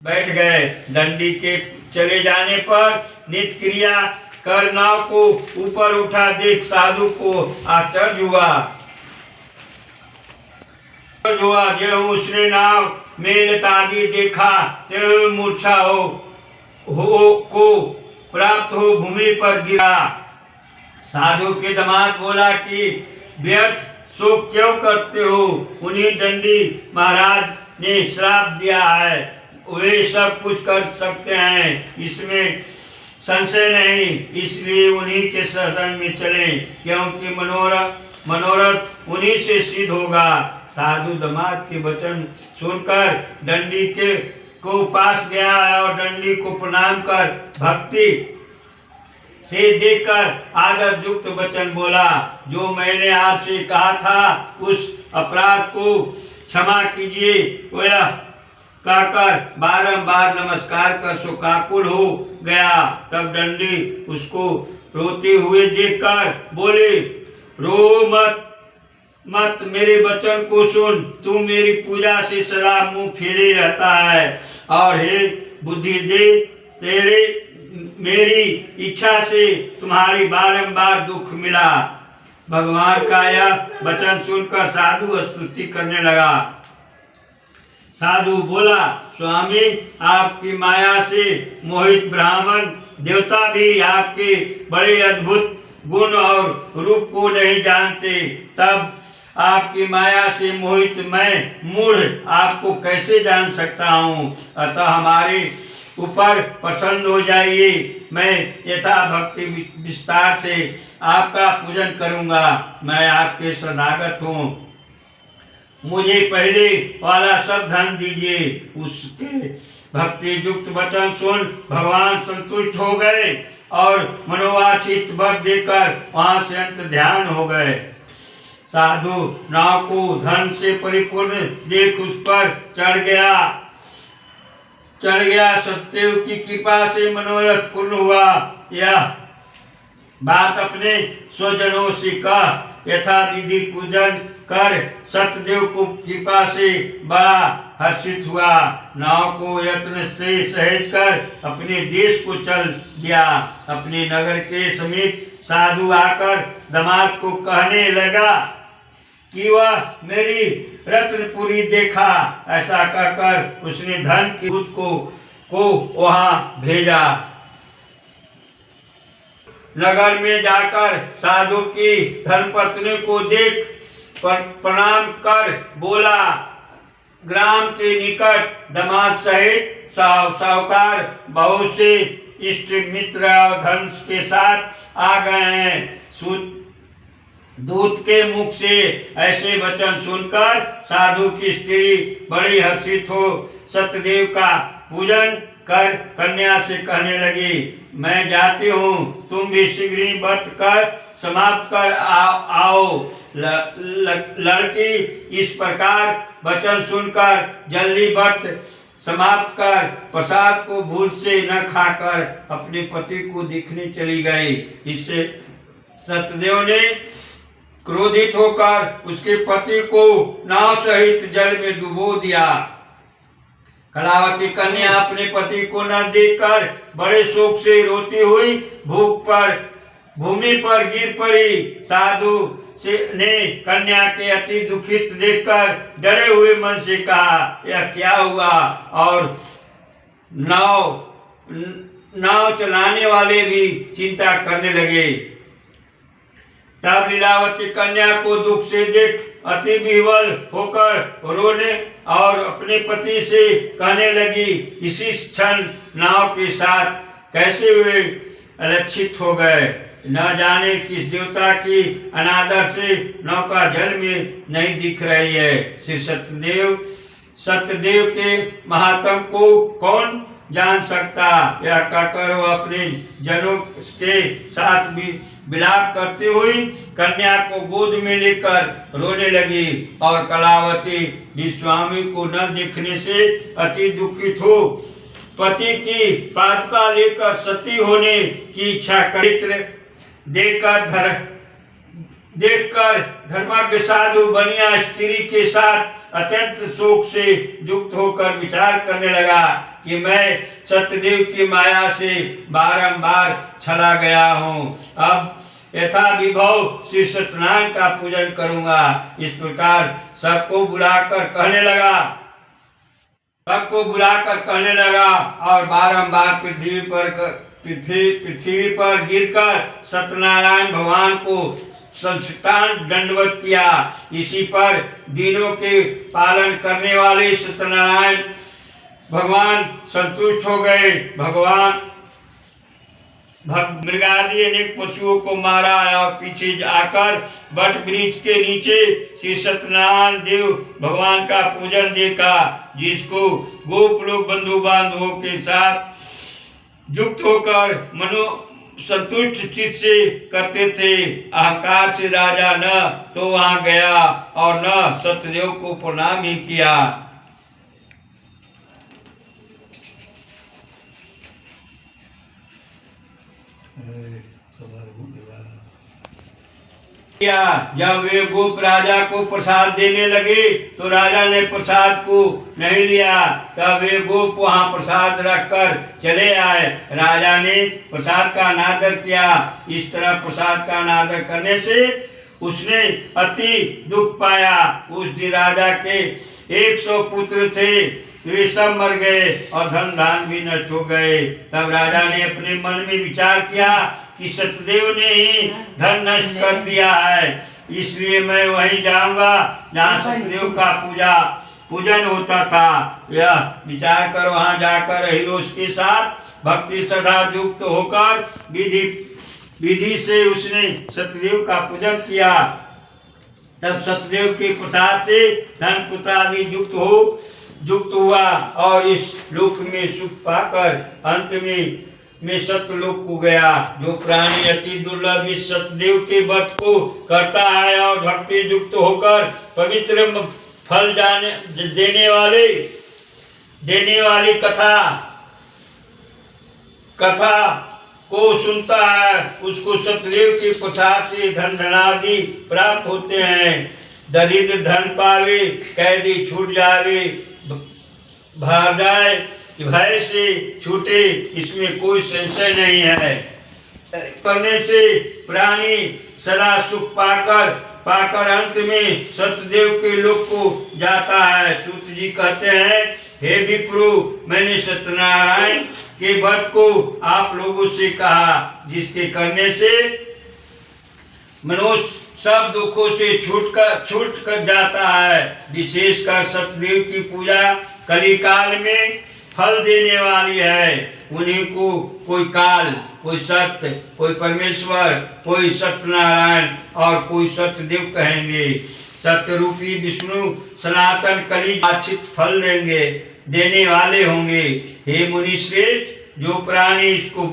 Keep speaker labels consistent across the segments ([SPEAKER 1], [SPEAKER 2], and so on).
[SPEAKER 1] बैठ गए। दंडी के चले जाने पर नित्य क्रिया कर नाव को ऊपर उठा देख साधु को आश्चर्य हुआ। जो उसने नाव में लतादी देखा तेरे मूर्छा हो को प्राप्त हो भूमि पर गिरा। साधु के दामाद बोला कि व्यर्थ शोक क्यों करते हो, उन्हीं दंडी महाराज ने श्राप दिया है, वे सब कुछ कर सकते हैं, इसमें संशय नहीं, इसलिए उन्हीं के शरण में चलें, क्योंकि मनोरथ उन्हीं से सिद्ध होगा। साधु दामाद के वचन सुनकर दंडी को पास गया और दंडी को प्रणाम कर भक्ति से देखकर आदर युक्त वचन बोला। जो मैंने आपसे कहा था उस अपराध को क्षमा कीजिए। वह कहकर बारंबार नमस्कार कर शोकाकुल हो गया। तब दंडी उसको रोते हुए देखकर बोले, रो मत मेरे वचन को सुन, तू मेरी पूजा से सदा मुंह फेरे रहता है और हे बुद्धि दे मेरी इच्छा से तुम्हारी बारंबार दुख मिला। भगवान का यह वचन सुनकर साधु स्तुति करने लगा। साधु बोला, स्वामी आपकी माया से मोहित ब्राह्मण देवता भी आपके बड़े अद्भुत गुण और रूप को नहीं जानते, तब आपकी माया से मोहित मैं मूढ़ आपको कैसे जान सकता हूँ। अतः हमारे ऊपर प्रसन्न हो जाइए, मैं यथा भक्ति विस्तार से आपका पूजन करूँगा। मैं आपके शरणागत हूँ, मुझे पहले वाला सब धन दीजिए। उसके भक्ति युक्त वचन सुन भगवान संतुष्ट हो गए और मनोवांछित वर देकर वहां से अंत ध्यान हो गए। साधु नाव को धन से परिपूर्ण देख उस पर चढ़ गया। सत्यदेव की कृपा से मनोरथ पूर्ण हुआ। यह बात अपने स्वजनों से कह यथा विधि पूजन कर सत्यदेव को कृपा से बड़ा हर्षित हुआ। नाव को यत्न से सहेज कर अपने देश को चल दिया। अपने नगर के समीप साधु आकर दामाद को कहने लगा कि वह मेरी रत्नपुरी देखा। ऐसा कहकर उसने धन के दूत को वहां भेजा। नगर में जाकर साधु की धर्मपत्नी को देख प्रणाम कर बोला, ग्राम के निकट दामाद सहित साहूकार बहुत से इष्ट मित्र और धन के साथ आ गए हैं। दूत के मुख से ऐसे वचन सुनकर साधु की स्त्री बड़ी हर्षित हो सत्यदेव का पूजन कर कन्या से कहने लगी, मैं जाती हूँ, तुम भी शीघ्र ही व्रत कर समाप्त कर आओ। लड़की इस प्रकार वचन सुनकर जल्दी व्रत समाप्त कर प्रसाद को भूल से न खाकर अपने पति को दिखने चली गई। इससे सत्यदेव ने क्रोधित होकर उसके पति को नाव सहित जल में डुबो दिया। कलावती कन्या अपने पति को न देखकर बड़े शोक से रोती हुई भूमि पर गिर पड़ी। साधु ने कन्या के अति दुखित देखकर डरे हुए मन से कहा, यह क्या हुआ? और नाव चलाने वाले भी चिंता करने लगे। तब लीलावती कन्या को दुख से देख अति विह्वल होकर रोने और अपने पति से कहने लगी, इसी क्षण नाव के साथ कैसे वे अलक्षित हो गए। न जाने किस देवता की अनादर से नौका जल में नहीं दिख रही है। श्री सत्यदेव के महात्म को कौन जान सकता। यह कहकर वह अपने जनों के साथ भी विलाप करती हुई कन्या को गोद में लेकर रोने लगी और कलावती भी स्वामी को न देखने से अति दुखित हो पति की पादुका लेकर सती होने की इच्छा कर देखकर धर्मज्ञ साधु बनिया स्त्री के साथ अत्यंत शोक से युक्त होकर विचार करने लगा कि मैं सत्यदेव की माया से बारंबार छला गया हूँ। अब यथा विभव श्री सत्यनारायण का पूजन करूंगा। इस प्रकार सबको बुलाकर कहने लगा और बारंबार पृथ्वी पर गिरकर सत्यनारायण भगवान को संष्टांग दंडवत किया। इसी पर दिनों के पालन करने वाले सत्यनारायण भगवान संतुष्ट हो गए। भगवान मृगादि अनेक पशुओं को मारा और पीछे जाकर वट वृक्ष के नीचे श्री सत्यनारायण देव भगवान का पूजन देखा, जिसको गोप लोग बंधु बांधवों के साथ युक्त होकर मनो संतुष्ट चित्त से करते थे। अहंकार से राजा न तो वहां गया और न सत्यदेव को प्रणाम ही किया। जब वे गोप राजा को प्रसाद देने लगे तो राजा ने प्रसाद को नहीं लिया। तब वे गोप वहां प्रसाद रखकर चले आए। राजा ने प्रसाद का अनादर किया। इस तरह प्रसाद का अनादर करने से उसने अति दुख पाया। उस दिन राजा के 100 पुत्र थे, वे सब मर गए और धन धान भी नष्ट हो गए। तब राजा ने अपने मन में विचार किया कि सत्यदेव ने ही धन नष्ट कर दिया है, इसलिए मैं वहीं जाऊंगा जहाँ सत्यदेव का पूजन होता था। यह विचार कर वहां जाकर हिरोष के साथ भक्ति श्रद्धा युक्त होकर विधि से उसने सत्यदेव का पूजन किया। तब सत्यदेव के प्रसाद से धन पुत्र आदि युक्त हुआ और इस लोक में सुख पाकर अंत में सत्यलोक को गया। जो प्राणी अति दुर्लभ इस सत्यदेव के व्रत को करता है और भक्ति युक्त होकर पवित्र फल देने वाली कथा को सुनता है, उसको सत्यदेव के प्रसाद से धन धनादि प्राप्त होते हैं। दरिद्र धन पावे, कैदी छूट जावे, भाग जाए, भय से छूटे, इसमें कोई संशय नहीं है। करने से प्राणी सदा सुख पाकर अंत में सत्यदेव के लोक को जाता है। सूत जी कहते हैं, हे विप्रु, मैंने सत्यनारायण के व्रत को आप लोगों से कहा, जिसके करने से मनुष्य सब दुखों से छूट कर जाता है। विशेषकर सत्यदेव की पूजा कली काल में फल देने वाली है। उन्हीं को कोई काल, कोई सत्य, कोई परमेश्वर, कोई सत्यनारायण और कोई सत्यदेव कहेंगे। सत्य रूपी विष्णु सनातन कली आच्छित फल देने वाले होंगे। हे मुनि श्रेष्ठ, जो प्राणी इसको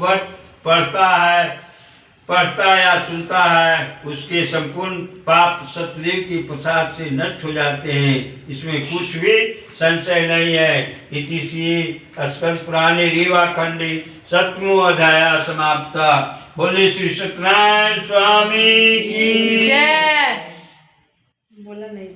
[SPEAKER 1] पढ़ता या सुनता है, उसके संपूर्ण पाप सत्यदेव की प्रसाद से नष्ट हो जाते हैं, इसमें कुछ भी संशय नहीं है। इति श्री स्कंद पुराणे रीवा खंडे 7वां अध्याय समाप्त। बोले श्री सत्यनारायण स्वामी की जय। बोला नहीं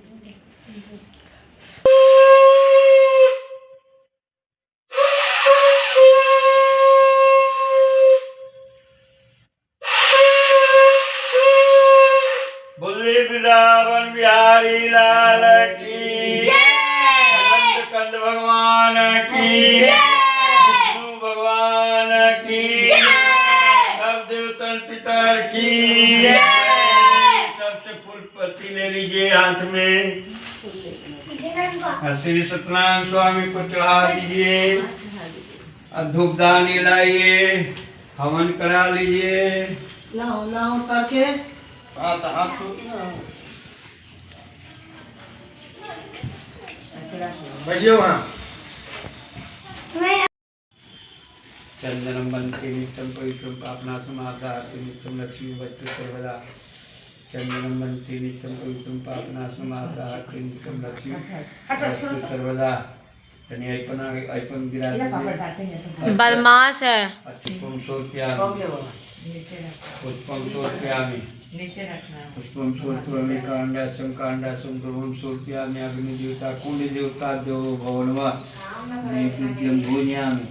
[SPEAKER 1] वृंदावन बिहारी लाल की जय। कंद भगवान की जय। विष्णु भगवान की जय। सब देवतन पितर की जय। सबसे फूल पत्ती ले लीजिए हाथ में, श्री सत्यनारायण स्वामी को चढ़ा दीजिए। धूप दानी लाइए, हवन करा लीजिए।
[SPEAKER 2] लाओ ताके
[SPEAKER 1] बजियो वहाँ। चंदनम बंते नित्यम पवित्रम पापनाशम आधारते नित्यम लक्ष्मी वस्तु सर्वदा। चंदनम बंते नित्यम पवित्रम पापनाशम आधारते नित्यम लक्ष्मी वस्तु सर्वदा। ऐपन गिरा
[SPEAKER 3] बदमाश है।
[SPEAKER 1] अच्छी कौन सो क्या
[SPEAKER 2] नीचे रखना,
[SPEAKER 1] पुष्पम समर्पयामि
[SPEAKER 2] नीचे रखना।
[SPEAKER 1] पुष्पम समर्पयामि कांडासं ध्रुवं समर्पयामि अग्नि देवता कुंड देवता देवो भव नमः नैवेद्यं भोजयामि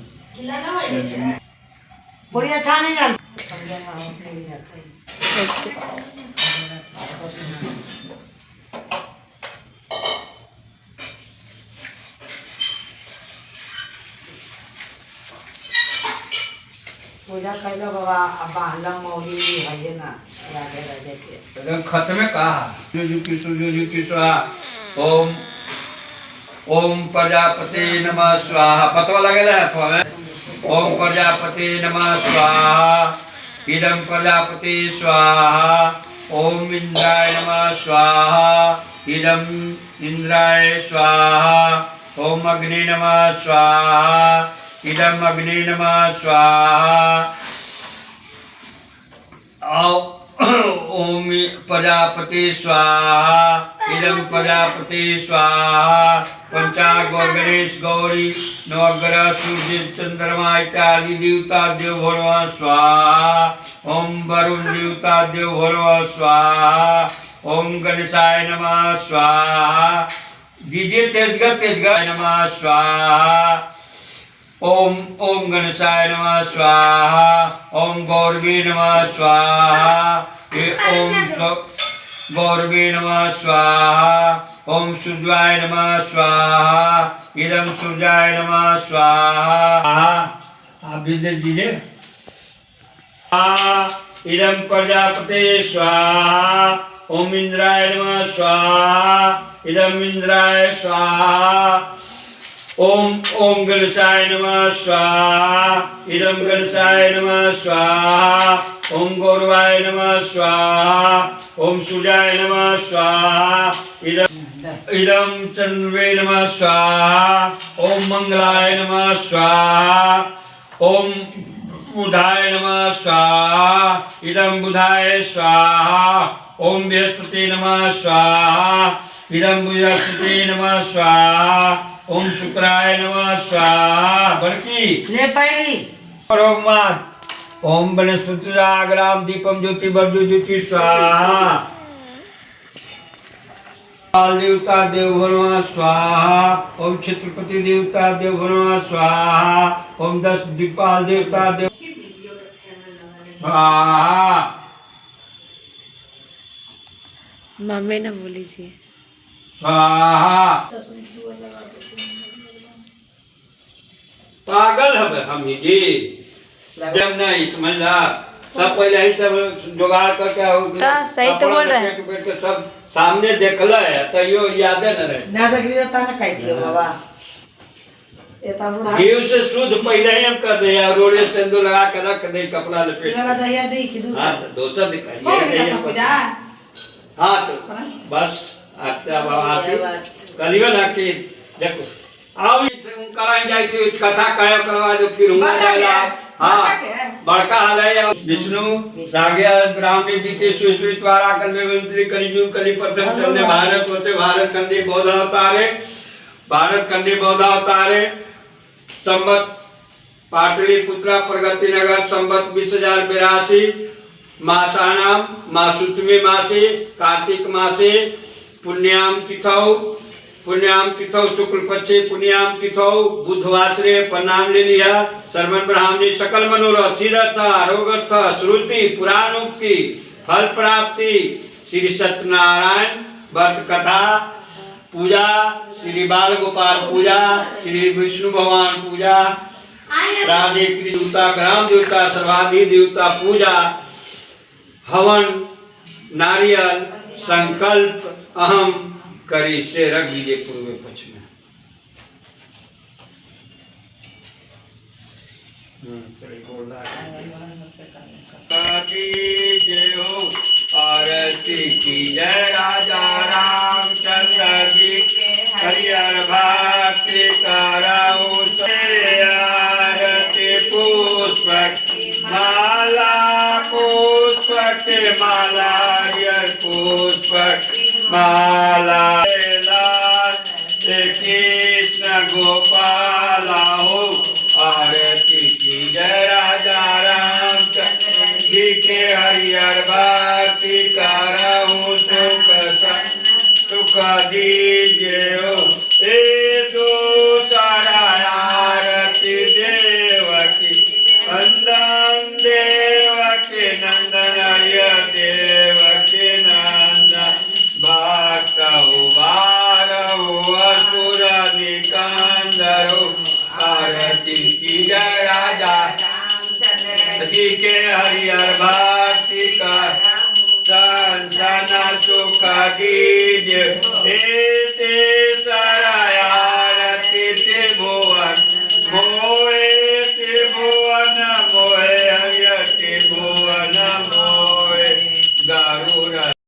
[SPEAKER 2] बढ़िया अच्छा नहीं जान पूजा कर लो बाबा। अब बांधला मौली है ना, राधे राधे के
[SPEAKER 1] खत्म कहा जो स्वाहा ओम ओम प्रजापति नमः स्वाहा पतवा लगेला है हाथवा में। ओम प्रजापति नमः स्वाहा इदं प्रजापति स्वाहा ओम इंद्राय नमः स्वाहा इदं इंद्राय स्वाहा ओम अग्नि नमः स्वाहा इदं अग्नि नमः स्वाहा ओम प्रजापति स्वाहा इदं प्रजापति स्वाहा पंचाग्नि गणेश गौरी नवग्रह सूर्य चंद्रमा इत्यादि देवता देव भगवान स्वाहा ओम वरुण देवता देव भगवान स्वाहा ओम गणेशाय नमः स्वाहा दीजिए तेजगा नमः स्वाहा ओम ओम गणेशाय नमः स्वाहा ओम गौरवे नमः स्वाहा ओम गौरवे नमः स्वाहा ओम सूर्याय नमः स्वाहा इदं सूर्याय नमः स्वाहा आप भी दे दीजिए इदं प्रजापते स्वाहा ओम इंद्राय नमः स्वाहा इदं इंद्राय स्वाहा ओम ओम गणेशाय नमः स्वाहा इदं गणेशाय नमः स्वाहा ओम गौरवाय नमः स्वाहा ओम सूर्याय नमः स्वाहा इदं चंद्रवे नमः स्वाहा ओम मंगलाय नमः स्वाहा ओम बुधाय नमः स्वाहा इदं बुधाय स्वाहा ओम बृहस्पति नमः स्वाहा इदं बृहस्पति नमः स्वाहा ओम शुक्राय नमः स्वाहा बड़की
[SPEAKER 2] ले पहली
[SPEAKER 1] परोमात ओम वनस्पति जागराम दीपम ज्योति बज्जु ज्योति स्वाहा काल देवता देव भगवान स्वाहा ओम छत्रपति देवता देव भगवान स्वाहा ओम 10 दिक्पाल देवता देव स्वाहा
[SPEAKER 3] मम्मी ने बोली थी
[SPEAKER 1] स्वाहा पागल है हम जी जब नहीं समझला सब पहले ही सब जुगाड़ करके
[SPEAKER 3] सही तो बोल रहे हैं
[SPEAKER 1] बैठ के सब सामने देखल है तैयो याद न रहे
[SPEAKER 2] ना देख लियो ता ना कह दियो बाबा ये ता बुढ़ा
[SPEAKER 1] घी से शुद्ध पहले ही हम कर दे या रोड़े सिंदूर लगा के रख दे कपड़ा
[SPEAKER 2] ये
[SPEAKER 1] लपेट
[SPEAKER 2] वाला दहिया दे कि दूसरा
[SPEAKER 1] हां दोसर दिखाइए
[SPEAKER 2] हो गया पूजा
[SPEAKER 1] हां तो बस अच्छा बाबा आके कलियो ना कि देखो आओ कराई जाए थी कथा कहे करवा दो फिर हुआ जाएगा हाँ बड़का हाल है विष्णु साग्या ब्राह्मणी जीते सुई द्वारा कल मंत्री कलिजुग कली प्रथम चलने भारत होते भारत कंदे बौद्ध अवतारे संवत पाटलिपुत्रा प्रगति नगर संवत 2082 मासानाम मासुत्मी मासे कार्तिक मासे पुण्याम तिथौ शुक्ल पक्षे पुण्याम तिथौ बुधवासरे प्रणाम ले लिया सर्वन ब्राह्मणी सकल मनोरथ सिरथ आरोगर्थ श्रुति पुराणोक्ति फल प्राप्ति श्री सत्यनारायण व्रत कथा पूजा श्री बाल गोपाल पूजा श्री विष्णु भगवान पूजा राधे कृष्ण देवता ग्राम देवता सर्वाधि देवता पूजा हवन नारियल संकल्प अहम करी से रख दीजिए पूर्व पक्ष में जय हो आरती की जय राजा रामचंद्र जी हरिहर भक्ति कराओ आरती पुष्प माला हरिहर पुष्प माला कृष्ण गोपाल हो आरती की जय राजा रामचंद्र के हरियर भक्ति करहूँ सुख दीजिए हो ए दूसरा आरती देवकी नंदन देवकी नंदन हरिय देवकी नंदन भक्त उबार असुर निकंदर आरती की जय राजा जी के हरियर भक्ति का संसन सुख दीजिए ते आरती ते भुवन मोहे ते भुवन मोहे हरियर ते भुवन मोहे गरुड़